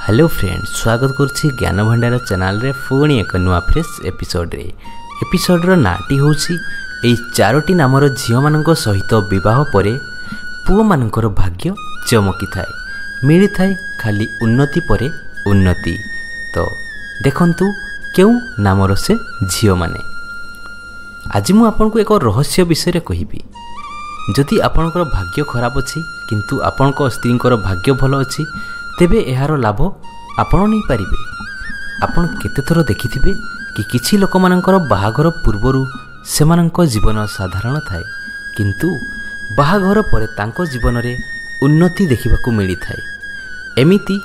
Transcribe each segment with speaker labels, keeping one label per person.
Speaker 1: Hello friends, स्वागत करुच्ची ज्ञान भंडार चैनल रे पुणी एक नुआ फ्रेश एपिसोड्र नाटी होची एई चारोटी नामर झील मान सहित विवाह पर पुओ मानकर भाग्य चमकी थाए मिली थाए खाली उन्नति पर उन्नति। तो देखंतु क्यों नामर से झील माने। आज मु आपन को एक रहस्य विषय कहिबी। जदि आपनकर भाग्य खराब अछि किंतु आपनक स्त्रींकर भाग्य भल अछि तेबे एहार लाभ आपण नहीं पारिबे। आपण केते थर देखिथिबे कि किछि लोक मानकर बाहाघर पूर्वरु सेमानक जीवन साधारण थाए किंतु बाहाघर परे तांको जीवन रे उन्नति देखिबाकू मिली थाए। एमिति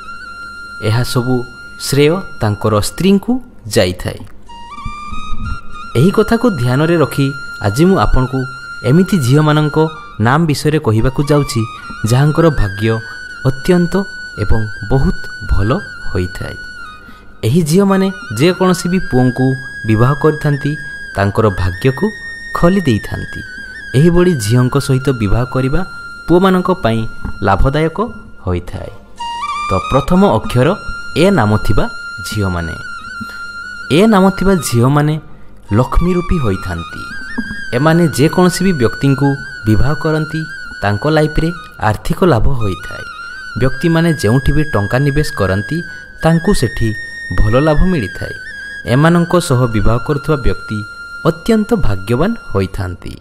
Speaker 1: एहा सबु श्रेय तांकर स्त्री को जाई थाए। एही कथा को ध्यान रे रखी आज मु आपन को एमिति झियो मानक नाम विषय कहिबाकू जाउची जहांकर भाग्य अत्यंत एवं बहुत भल होइथाए। एही झियो माने जे कोनोसी भी पुओं को विवाह करथांती तांकर भाग्य को खोली देइथांती। एही बड़ी झियोंक सहित विवाह करिबा पुओ मानक पई लाभदायक होइथाए। तो प्रथम अक्षर ए नाम थिबा झियो माने ए नाम थिबा झियो माने लक्ष्मी रूपी होइथांती। एमाने जे कोनोसी भी व्यक्ति को विवाह करंती तांको लाइफ रे आर्थिक लाभ होइथाए। व्यक्ति माने जेउठी भी टंका निवेश करंती तांकू सेठी भल लाभ मिली थाए। एमानंको सह विवाह करथुवा व्यक्ति अत्यंत भाग्यवान होइथांती।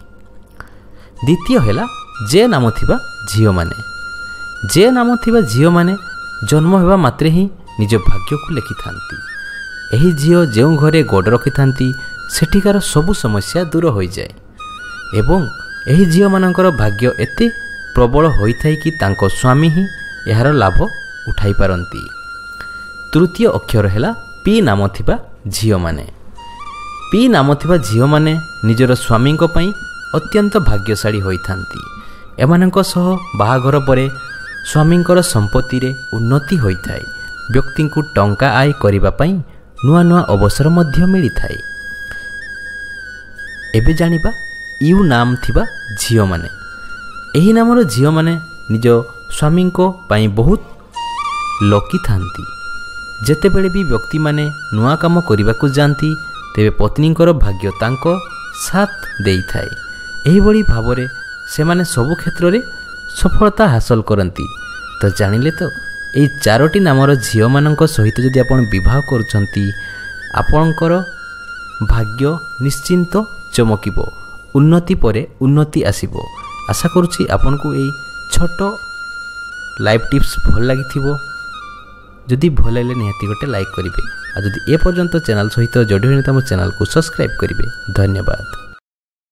Speaker 1: द्वितीय हेला जे नाम थिबा झियो माने जे नाम थिबा झियो माने जन्म हेबा मात्रे ही निज भाग्य को लेखिथांती। एही झियो जेउ घरे गोड़ रखिथांती सेठिकार सबु समस्या दूर हो जाए एवं एही झियो मानकर भाग्य एते प्रबल होइथाय कि तांको स्वामी ही एहार लाभ उठाई पारंती। तृतीय अक्षर हेला पी नाम थिबा झियो माने पी नाम थिबा झियो माने निजर स्वामी को पई अत्यंत भाग्यशाली होइथांती। एमानंको सह बाहाघर परे स्वामींकर संपत्ति रे उन्नति होइथाय। व्यक्ति को टंका आय करिबा पई नुआ नुआ अवसर मध्य मिली थाए। एबे जानिबा यू नाम थिबा झियो माने एही नामर झियो माने निज स्वामी को पाई बहुत लकी थांती। जेते बेले भी व्यक्ति माने नुआ काम करिबा को जानती तेबे पत्नीकर भाग्य तांको साथ देई थाए। एही बड़ी भावरे से माने सब क्षेत्र रे सफलता हासिल करंती। तो जानिले तो एई चारोटी नामर झियो मानक सहित जदि आपण विवाह करूछंती आपणकर भाग्य निश्चिंत चमकिबो, उन्नति परे उन्नति आसीबो। आशा करूछि आपन को एई छोट लाइफ टिप्स भल लगी। जदि भल लगे निहाती गोटे लाइक करेंगे। आ जदि ए पर्यंत चैनल सहित जोड़ी हो चैनल को सब्सक्राइब करेंगे। धन्यवाद।